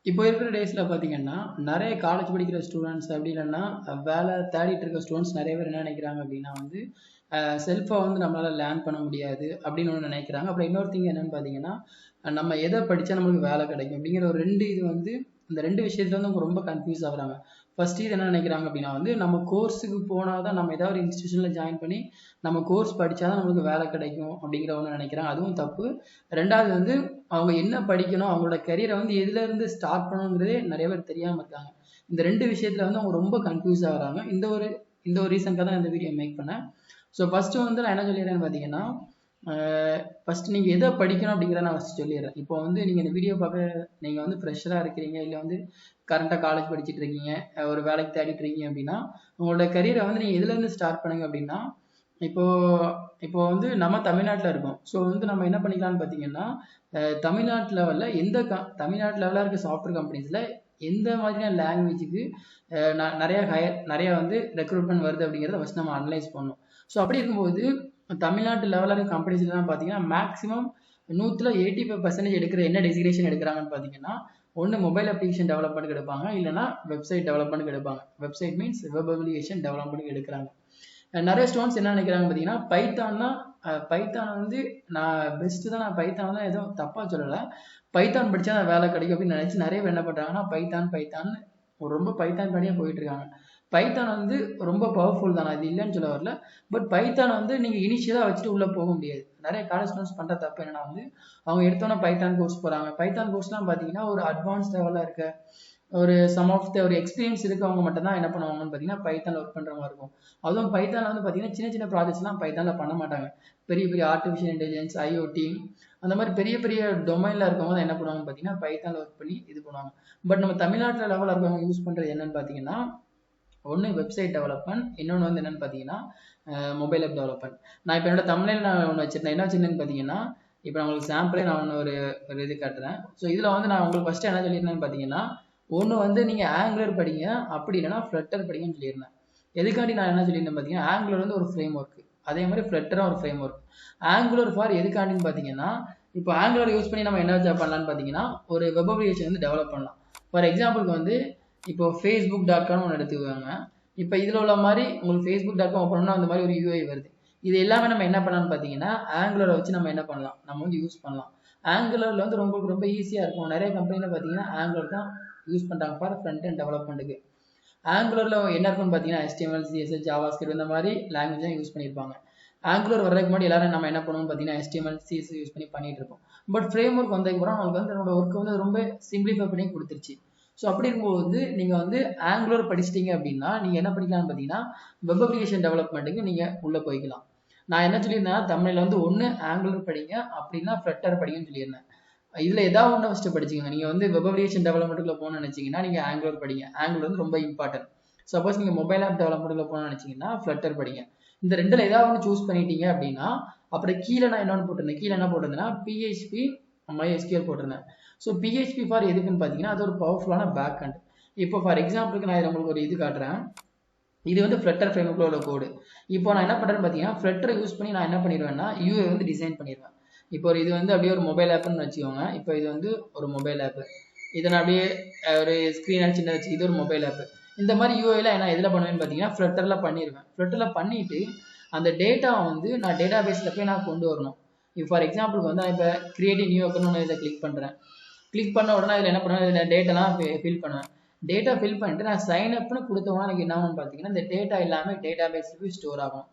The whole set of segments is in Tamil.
இப்போ இருக்கிற டேஸ்ல பார்த்தீங்கன்னா, நெறைய காலேஜ் படிக்கிற ஸ்டூடண்ட்ஸ் அப்படி இல்லன்னா, வேலை தேடிட்டு இருக்க ஸ்டூடண்ட்ஸ் நெறைய பேர் என்ன நெனைக்கிறாங்க அப்படின்னா வந்து, செல்ஃபா வந்து நம்மளால லேர்ன் பண்ண முடியாது அப்படின்னு ஒண்ணு நெனைக்கிறாங்க. அப்புறம் இன்னொரு திங் என்னன்னு பார்த்தீங்கன்னா, நம்ம எத படிச்சா நம்மளுக்கு வேலை கிடைக்கும் அப்படிங்கிற ஒரு 2 இது வந்து இந்த 2 விஷயத்துல வந்து அவங்க ரொம்ப கன்ஃப்யூஸ் ஆகுறாங்க. ஃபர்ஸ்ட் இது என்ன நெனைக்கிறாங்க அப்படின்னா வந்து, நம்ம கோர்ஸுக்கு போனா தான் நம்ம ஏதாவது ஒரு இன்ஸ்டிடியூஷன்ல ஜாயின் பண்ணி, நம்ம கோர்ஸ் படிச்சா தான் நம்மளுக்கு வேலை கிடைக்கும் அப்படிங்கிற ஒண்ணு நெனைக்கிறாங்க. அதுவும் தப்பு. 2வது வந்து அவங்க என்ன படிக்கணும், அவங்களோட கரியரை வந்து எதுலேருந்து ஸ்டார்ட் பண்ணணுங்கிறதே நிறைய பேர் தெரியாமல் இருக்காங்க. இந்த 2 விஷயத்துல வந்து அவங்க ரொம்ப கன்ஃபியூஸ் ஆகுறாங்க. இந்த ஒரு ரீசனுக்காக தான் இந்த வீடியோ மேக் பண்ணேன். ஸோ ஃபர்ஸ்ட்டு வந்து நான் என்ன சொல்லிடுறேன்னு பார்த்தீங்கன்னா, ஃபர்ஸ்ட் நீங்கள் எதை படிக்கணும் அப்படிங்கிறத நான் ஃபஸ்ட் சொல்லிடுறேன். இப்போ வந்து நீங்கள் இந்த வீடியோ பார்க்க நீங்கள் வந்து ஃப்ரெஷராக இருக்கிறீங்க, இல்லை வந்து கரண்ட்டாக காலேஜ் படிச்சுட்டு இருக்கீங்க, ஒரு வேலைக்கு தேடிட்டு இருக்கீங்க அப்படின்னா, உங்களோட கரியரை வந்து நீங்கள் எதுலேருந்து ஸ்டார்ட் பண்ணுங்க அப்படின்னா, இப்போ இப்போ வந்து நம்ம தமிழ்நாட்டில் இருக்கோம். ஸோ வந்து நம்ம என்ன பண்ணிக்கலாம்னு பார்த்தீங்கன்னா, தமிழ்நாட்டு லெவலில் தமிழ்நாட்டு லெவலில் இருக்க சாஃப்ட்வேர் கம்பெனிஸில் எந்த மாதிரியான லாங்குவேஜுக்கு நிறைய வந்து ரெக்ரூட்மெண்ட் வருது அப்படிங்கிறத ஃபஸ்ட் நம்ம அனலைஸ் பண்ணணும். ஸோ அப்படி இருக்கும்போது தமிழ்நாட்டு லெவலில் இருக்க கம்பெனிஸ்லாம் பார்த்தீங்கன்னா மேக்ஸிமம் 100ல் 85% எடுக்கிற என்ன டெசிக்னேஷன் எடுக்கிறாங்கன்னு பார்த்தீங்கன்னா, ஒன்று மொபைல் அப்ளிகேஷன் டெவலப்மெண்ட்க்கு எடுப்பாங்க, இல்லைனா வெப்சைட் டெவலப்மெண்ட்க்கு எடுப்பாங்க. வெப்சைட் மீன்ஸ் வெப் அப்ளிகேஷன் டெவலப்மெண்ட்க்கு எடுக்கிறாங்க. நிறைய ஸ்டூடெண்ட்ஸ் என்ன நினைக்கிறாங்க பார்த்தீங்கன்னா, பைத்தான் வந்து நான் பெஸ்ட்டு தான், நான் பைத்தான் தான் எதுவும் தப்பாக சொல்லலை, பைத்தான் படித்தா நான் வேலை கிடைக்கும் அப்படின்னு நினச்சி நிறைய பேர் என்ன பண்ணுறாங்கன்னா பைத்தான் ரொம்ப பைத்தான் படியாக போயிட்டு இருக்காங்க. பைத்தான் வந்து ரொம்ப பவர்ஃபுல் தான், அது இல்லைன்னு சொல்ல வரல. பட் பைத்தான் வந்து நீங்கள் இனிஷியலாக வச்சுட்டு உள்ளே போக முடியாது. நிறைய காலேஜ் ஸ்டூடெண்ட்ஸ் பண்ணுற தப்பு என்னன்னா வந்து, அவங்க எடுத்தோன்னே பைத்தான் கோர்ஸ் போகிறாங்க. பைத்தான் கோர்ஸ்லாம் பார்த்தீங்கன்னா ஒரு அட்வான்ஸ் லெவலில் இருக்க ஒரு சம் ஆஃப் த ஒரு எக்ஸ்பீரியன்ஸ் இருக்கவங்க மட்டும் தான் என்ன பண்ணுவாங்கன்னு பார்த்தீங்கன்னா பைத்தானில் ஒர்க் பண்ணுற மாதிரி இருக்கும். அதுவும் பைத்தானில் வந்து பார்த்தீங்கன்னா சின்ன சின்ன ப்ராஜெக்ட்ஸ்லாம் பைத்தானில் பண்ண மாட்டாங்க. பெரிய பெரிய ஆர்டிஃபிஷியல் இன்டெலிஜென்ஸ், ஐஓடி அந்த மாதிரி பெரிய பெரிய டொமைனில் இருக்கவங்க தான் என்ன பண்ணுவாங்கன்னு பார்த்தீங்கன்னா பைத்தானில் ஒர்க் பண்ணி இது பண்ணுவாங்க. பட் நம்ம தமிழ்நாட்டில் லெவலில் இருக்கவங்க யூஸ் பண்ணுறது என்னன்னு பார்த்தீங்கன்னா, ஒன்று வெப்சைட் டெவலப்மெண்ட், இன்னொன்று வந்து என்னென்னு பார்த்தீங்கன்னா மொபைல் ஆப் டெவலப்மெண்ட். நான் இப்போ என்னோட தமிழில் நான் ஒன்று வச்சுருந்தேன். என்ன வச்சுருந்தேன்னு பார்த்தீங்கன்னா, இப்போ நான் உங்களுக்கு சாம்பிளே நான் ஒன்று ஒரு இது காட்டுறேன். ஸோ இதில் வந்து நான் உங்களுக்கு ஃபஸ்ட்டு என்ன சொல்லியிருந்தேன்னு பார்த்தீங்கன்னா, ஒன்று வந்து நீங்கள் ஆங்குலர் படிங்க, அப்படி இல்லைனா ஃப்ளட்டர் படிங்கன்னு சொல்லியிருந்தேன். எதுக்காண்டி நான் என்ன சொல்லியிருந்தேன் பார்த்தீங்கன்னா, ஆங்குலர் வந்து ஒரு ஃப்ரேம் ஒர்க், அதே மாதிரி ஃப்ளட்டரும் ஒரு ஃப்ரேம் ஒர்க். ஆங்குலர் ஃபார் எதுக்காண்டின்னு பார்த்தீங்கன்னா, இப்போ ஆங்குலர் யூஸ் பண்ணி நம்ம என்ன பண்ணலான்னு பார்த்தீங்கன்னா, ஒரு வெப் அப்ளிகேஷன் வந்து டெவலப் பண்ணலாம். ஃபார் எக்ஸாம்பிளுக்கு வந்து இப்போ facebook.com ஒன்று எடுத்துக்குவாங்க. இப்போ இதில் உள்ள மாதிரி உங்களுக்கு facebook.com ஓப்பன் பண்ணால் அந்த மாதிரி ஒரு யூஐ வருது. இது எல்லாமே நம்ம என்ன பண்ணலாம்னு பார்த்தீங்கன்னா, ஆங்குலரை வச்சு நம்ம என்ன பண்ணலாம், நம்ம வந்து யூஸ் பண்ணலாம். ஆங்குலரில் வந்து ரொம்ப ஈஸியாக இருக்கும். நிறைய கம்பெனியில் பார்த்தீங்கன்னா ஆங்குலர் தான் யூஸ் பண்ணுறாங்க ஃபார் ஃப்ரண்ட் அண்ட் டெவலப்மெண்ட்டுக்கு. ஆங்குலரில் என்ன இருக்குன்னு பார்த்தீங்கன்னா HTML, CSS, JavaScript இந்த மாதிரி லாங்குவேஜ் தான் யூஸ் பண்ணியிருப்பாங்க. ஆங்குலர் வர்றதுக்கு முன்னாடி எல்லாரும் நம்ம என்ன பண்ணுவோம்னு பார்த்தீங்கன்னா HTML, CSS யூஸ் பண்ணிட்டு இருக்கோம். பட் ஃப்ரேம் ஒர்க் வந்ததுக்கப்புறம் அவங்களுக்கு வந்து என்னோட ஒர்க் வந்து ரொம்ப சிம்பிளிஃபை பண்ணி கொடுத்துருச்சு. ஸோ அப்படி இருக்கும்போது நீங்கள் வந்து ஆங்குலர் படிச்சிட்டிங்க அப்படின்னா நீங்கள் என்ன படிக்கலாம்னு பார்த்தீங்கன்னா வெப் அப்ளிகேஷன் டெவலப்மெண்ட்டுக்கு நீங்கள் உள்ளே போய்க்கலாம். நான் என்ன சொல்லியிருந்தேன், தமிழில் வந்து ஒன்று ஆங்குலர் படிங்க, அப்படின்னா ஃப்ளட்டர் படிங்கன்னு சொல்லியிருந்தேன். இதில் ஏதாவது ஒன்று ஃபஸ்ட்டு படிச்சுக்கோங்க. நீங்கள் வந்து வெப் அப்ளிகேஷன் டெவலப்மெண்ட்டுக்குள்ள போகணும்னு நினச்சிங்கன்னா நீங்கள் ஆங்குலர் படிங்க. ஆங்குலர் வந்து ரொம்ப இம்பார்ட்டன்ட். சப்போஸ் நீங்கள் மொபைல் ஆப் டெவலப்மெண்ட்டுக்குள்ள போகணும்னு நினச்சிங்கன்னா ஃப்ளட்டர் படிங்க. இந்த ரெண்டில் ஏதாவது ஒன்று சூஸ் பண்ணிட்டீங்க அப்படின்னா அப்புறம் கீழே நான் என்னென்னு போட்டிருந்தேன், கீழே என்ன போட்டிருந்தேன்னா PHP, MySQL போட்டிருந்தேன். ஸோ PHP ஃபார் எதுக்குன்னு பார்த்தீங்கன்னா அது ஒரு பவர்ஃபுல்லான பேக் அண்ட். இப்போ ஃபார் எக்ஸாம்பிளுக்கு நான் உங்களுக்கு ஒரு இது காட்டுறேன். இது வந்து ஃப்ளட்டர் ஃப்ரேம்வொர்க்ல உள்ள கோடு. இப்போ நான் என்ன பண்ணுறேன்னு பார்த்தீங்கன்னா ஃப்ளட்டரை யூஸ் பண்ணி நான் என்ன பண்ணிடுவேன்னா யூஐ வந்து டிசைன் பண்ணிடுவேன். இப்போ இது வந்து அப்படியே ஒரு மொபைல் ஆப்னு வச்சுக்கோங்க. இப்போ இது வந்து ஒரு மொபைல் ஆப், இதை நான் அப்படியே ஒரு ஸ்க்ரீனாக சின்ன வச்சு இது ஒரு மொபைல் ஆப். இந்த மாதிரி யூஐல நான் எதில் பண்ணுவேன்னு பார்த்தீங்கன்னா ஃப்ளட்டரில் பண்ணிடுவேன். ஃப்ளட்டரில் பண்ணிவிட்டு அந்த டேட்டா வந்து நான் டேட்டா பேஸில் போய் நான் கொண்டு வரணும். இப்போ ஃபார் எக்ஸாம்பிளுக்கு வந்து நான் இப்போ கிரியேட்டிவ் நியூ அக்கௌண்ட் ஒன்று இதை கிளிக் பண்ணுறேன். கிளிக் பண்ண உடனே இதில் என்ன பண்ணுவேன், இதில் டேட்டாலாம் ஃபில் பண்ணுவேன். டேட்டா ஃபில் பண்ணிட்டு நான் சைன் அப்னு கொடுத்தவங்க எனக்கு என்ன ஆகும்னு பார்த்தீங்கன்னா இந்த டேட்டா எல்லாமே டேட்டா பேஸில் போய் ஸ்டோர் ஆகும்.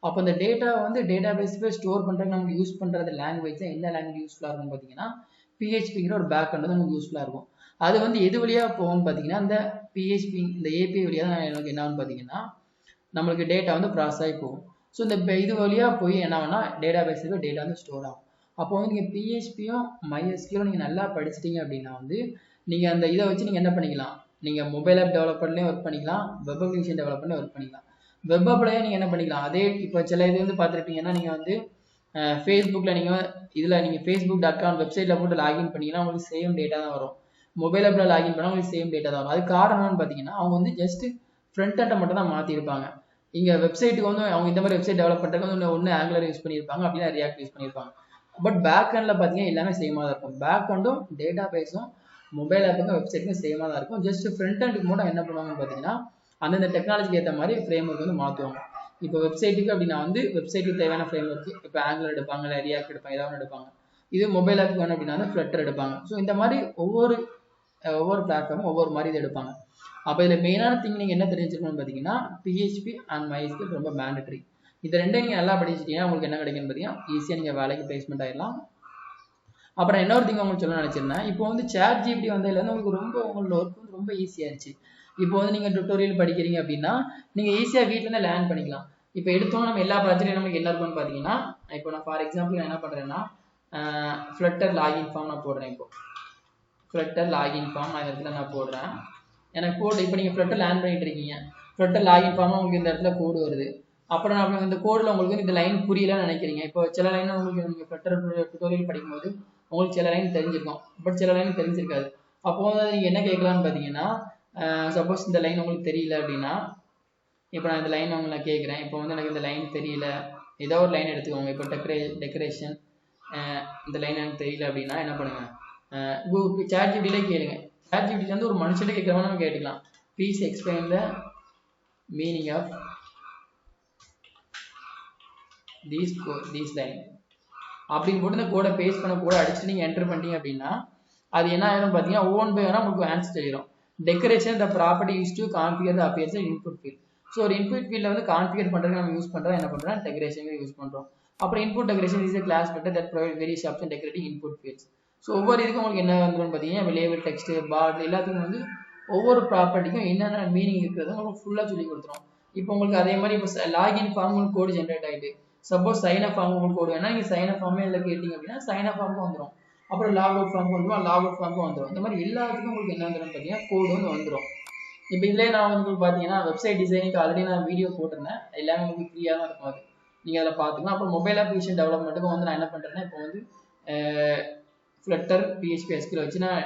அப்போ இந்த டேட்டா வந்து டேட்டா பேஸில் போய் ஸ்டோர் பண்ணுறதுக்கு நமக்கு யூஸ் பண்ணுறது லாங்குவேஜ் தான் எந்த லாங்குவேஜ் யூஸ்ஃபுல்லாக இருக்கும்னு பார்த்தீங்கன்னா PHPங்கிற ஒரு பேக் அண்ட் வந்து நமக்கு யூஸ்ஃபுல்லாக இருக்கும். அது வந்து எது வழியாக போகும்னு பார்த்தீங்கன்னா இந்த PHP இந்த API வழியாக தான் எனக்கு என்ன ஆகும்னு பார்த்தீங்கன்னா நம்மளுக்கு டேட்டா வந்து ப்ராசஸ் ஆகி போகும். ஸோ இந்த இது வழியாக போய் என்ன ஆகும்னா டேட்டா பேஸில் போய் டேட்டா வந்து ஸ்டோர் ஆகும். அப்போ வந்து நீங்கள் PHPயும் MySQLம் நீங்கள் நல்லா படிச்சிட்டிங்க அப்படின்னா வந்து நீங்கள் அந்த இதை வச்சு நீங்கள் என்ன பண்ணிக்கலாம், நீங்கள் மொபைல் ஆப் டெவலப்மெண்ட்லேயும் ஒர்க் பண்ணிக்கலாம், வெப் அப்ளிகேஷன் டெவலப்மெண்ட்லேயும் ஒர்க் பண்ணிக்கலாம். வெப் ஆப்லேயே நீங்கள் என்ன பண்ணிக்கலாம், அதே இப்போ சில இது வந்து பார்த்துருப்பீங்கன்னா நீங்கள் வந்து ஃபேஸ்புக்கில் நீங்கள் facebook.com வெப்சைட்டில் போட்டு லாகின் பண்ணிங்கன்னா உங்களுக்கு சேம் டேட்டா தான் வரும். மொபைல் ஆப்பில் லாகின் பண்ணால் உங்களுக்கு சேம் டேட்டா தான் வரும். அது காரணம்னு பார்த்தீங்கன்னா அவங்க வந்து ஜஸ்ட் ஃப்ரண்ட் அண்டை மட்டும் தான் மாற்றிருப்பாங்க. இங்கே வெப்சைட்டுக்கு வந்து அவங்க இந்த மாதிரி வெப்சைட் டெவலப் பண்ணுறதுக்கு வந்து ஒன்று ஆங்குலர் யூஸ் பண்ணியிருப்பாங்க, அப்படின்னா ரியாக்ட் யூஸ் பண்ணியிருப்பாங்க. பட் பேக் ஹேண்டில் பார்த்தீங்கன்னா எல்லாமே சேமாக தான் இருக்கும். பேக் ஹேண்டும் டேட்டா பேஸும் மொபைல் ஆப்புக்கும் வெப்சைட்டுக்கும் சேமாக தான் இருக்கும். ஜஸ்ட் ஃப்ரண்ட் அண்டுக்கு மட்டும் என்ன பண்ணுவாங்கன்னு பார்த்தீங்கன்னா அந்தந்த டெக்னாலஜிக்கு ஏற்ற மாதிரி ஃப்ரேம் ஒர்க் வந்து மாற்றுவாங்க. இப்போ வெப்சைட்டுக்கு அப்படின்னா வந்து வெப்சைட்டுக்கு தேவையான ஃப்ரேம் ஒர்க் இப்போ ஆங்குலர் எடுப்பாங்க, இல்லை ரியாக்ட் எடுப்பாங்க, ஏதாவது எடுப்பாங்க. இது மொபைல் ஆப் வேணும் அப்படின்னா வந்து ஃப்ளட்டர் எடுப்பாங்க. ஸோ இந்த மாதிரி ஒவ்வொரு பிளாட்ஃபார்மும் ஒவ்வொரு மாதிரி இது எடுப்பாங்க. அப்போ இதில் மெயினான திங் நீங்கள் என்ன தெரிஞ்சுக்கணும்னு பார்த்தீங்கன்னா PHP அண்ட் MySQL ரொம்ப மேண்டட்ரி. இது ரெண்டும் நீங்கள் நல்லா படிச்சிட்டீங்கன்னா உங்களுக்கு என்ன கிடைக்குன்னு பார்த்தீங்கன்னா ஈஸியாக நீங்கள் வேலைக்கு பிளேஸ்மெண்ட் ஆகிடலாம். அப்புறம் இன்னொரு திங் உங்களுக்கு சொல்ல நினச்சிருந்தேன். இப்போ வந்து ChatGPT வந்ததுலேருந்து உங்களுக்கு ரொம்ப உங்களோட ஒர்க் வந்து ரொம்ப ஈஸியாகிடுச்சு. இப்போ வந்து நீங்கள் டுட்டோரியல் படிக்கிறீங்க அப்படின்னா நீங்கள் ஈஸியாக வீட்டிலேருந்து லேர்ன் பண்ணிக்கலாம். இப்போ எடுத்தோம் நம்ம எல்லா ப்ராஜெக்ட்லையும் நமக்கு என்ன இருக்குன்னு பார்த்தீங்கன்னா இப்போ நான் ஃபார் எக்ஸாம்பிள் நான் என்ன பண்ணுறேன்னா ஃப்ளட்டர் லாகின் ஃபார்ம் நான் போடுறேன். இப்போ ஃப்ளட்டர் லாகின் ஃபார்ம் அந்த இடத்துல நான் போடுறேன். எனக்கு கோடு இப்போ நீங்கள் ஃப்ளட்டர் லேர்ன் பண்ணிட்டு இருக்கீங்க. ஃப்ளட்டர் லாகின் ஃபார்மாக உங்களுக்கு இந்த இடத்துல கோடு வருது. அப்புறம் நான் இந்த கோடில் உங்களுக்கு இந்த லைன் புரியலன்னு நினைக்கிறீங்க. இப்போ சில லைன் உங்களுக்கு நீங்கள் ஃப்ளட்டர் டுட்டோரியல் படிக்கும்போது உங்களுக்கு சில லைன் தெரிஞ்சிருக்கும், பட் சில லைன் தெரிஞ்சிருக்காது. அப்போ நீங்கள் என்ன கேட்கலான்னு பார்த்தீங்கன்னா சப்போஸ் இந்த லைன் உங்களுக்கு தெரியல அப்படின்னா இப்போ நான் இந்த லைன் உங்களுக்கு நான் கேட்குறேன். இப்போ வந்து எனக்கு இந்த லைன் தெரியல, ஏதோ ஒரு லைன் எடுத்துக்கோங்க. இப்போ டெக்கரேஷன் இந்த லைன் எனக்கு தெரியல அப்படின்னா என்ன பண்ணுங்க, ChatGPTலே கேளுங்க. ChatGPT வந்து ஒரு மனுஷன்ட்ட கேட்குற மாதிரி நம்ம கேட்டுக்கலாம். Please explain the meaning of these line அப்படின்னு போட்டு இந்த கோடை பேஸ்ட் பண்ண கூட அடிச்சு நீங்கள் என்டர் பண்ணிட்டீங்க அப்படின்னா அது என்ன ஆயிரும் பார்த்தீங்கன்னா ஒவ்வொன் பை ஒன்னா உங்களுக்கு ஆன்சர் தெரியும். Decoration the property use to configure the appears input field. So ஒரு இன்புட் ஃபீல்டில் வந்து கான்ஃபிகர் பண்ணுறதுக்கு நம்ம யூஸ் பண்ணுறோம் என்ன பண்ணுறோம், டெக்கரேஷன் யூஸ் பண்ணுறோம். அப்புறம் input decoration is class method that provide various option decorating input fields. So ஒவ்வொரு இதுக்கும் உங்களுக்கு என்ன வந்துடும் பார்த்தீங்கன்னா இப்போ லேபிள், டெக்ஸ்ட், பார்ட் எல்லாத்துக்கும் வந்து ஒவ்வொரு ப்ராப்பர்ட்டிக்கும் என்னென்ன மீனிங் இருக்கிறது உங்களுக்கு ஃபுல்லாக சொல்லி கொடுத்துரும். இப்போ உங்களுக்கு அதே மாதிரி இப்போ லாகின் ஃபார்ம் உங்களுக்கு கோடு ஜென்ரேட் ஆகிட்டு சப்போஸ் சைன் அப் ஃபார்ம் உங்களுக்கு கோடு வேணா நீங்கள் சைன் அப் ஃபார்மே இல்லை கேட்டிங்க அப்படின்னா சைன் அப் ஃபார்முக்கு வந்துடும். அப்புறம் லாக் அவுட் ஃபார்முக்கு வந்துடும், லாக் அவுட் ஃபார்முக்கு வந்துடும். இந்த மாதிரி எல்லாத்துக்கும் உங்களுக்கு என்ன வந்துடும் பார்த்தீங்கன்னா கோடு வந்து வந்துடும். இப்போ இதிலே நான் உங்களுக்கு பார்த்தீங்கன்னா வெப்சைட் டிசைனிங் ஆல்ரெடி நான் வீடியோ போட்டிருந்தேன். எல்லாமே உங்களுக்கு ஃப்ரீயாக தான் இருக்கும், அது நீங்கள் அதில் பார்த்துக்கலாம். அப்புறம் மொபைல் அப்ளிகேஷன் டெவலப்மெண்ட்டுக்கும் வந்து நான் என்ன பண்ணுறேன்னா இப்போ வந்து ஃப்ளட்டர் PHP SQL வச்சு நான்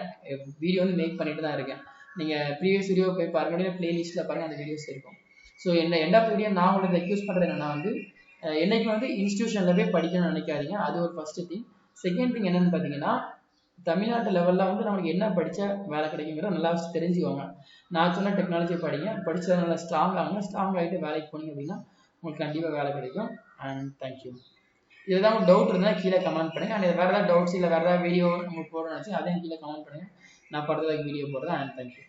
வீடியோ வந்து மேக் பண்ணிட்டு தான் இருக்கேன். நீங்கள் ப்ரீவியஸ் வீடியோ போய் பாருங்க, பிளேலிஸ்ட்டில் பாருங்கள், அந்த வீடியோஸ் இருக்கும். ஸோ எண்ட் ஆஃப் வீடியோ நான் உங்களுக்கு ரெக்யூஸ் பண்ணுறது என்னன்னா வந்து என்னைக்கு வந்து இன்ஸ்டியூஷனில் போய் படிக்கணும்னு நினைக்காதீங்க. அது ஒரு ஃபர்ஸ்ட் திங். செகண்ட் திங் என்னன்னு பார்த்தீங்கன்னா தமிழ்நாட்டு லெவலில் வந்து நமக்கு என்ன படித்தா வேலை கிடைக்குங்கிறத நல்லா தெரிஞ்சுக்கோங்க. நான் சொன்ன டெக்னாலஜியை படிங்க, படித்தா நல்லா ஸ்ட்ராங் ஆகிட்டு வேலைக்கு போனீங்க அப்படின்னா உங்களுக்கு கண்டிப்பாக வேலை கிடைக்கும். And thank you. இதுதான் உங்களுக்கு டவுட் இருந்தால் கீழே கமெண்ட் பண்ணுங்கள். அண்ட் வேறு ஏதாவது டவுட்ஸ் இல்லை வேறு ஏதாவது வீடியோ உங்களுக்கு போடணும்னு நினச்சி அதையும் கீழே கமெண்ட் பண்ணுங்கள். நான் படுறதுக்கு வீடியோ போடுறேன். And thank you.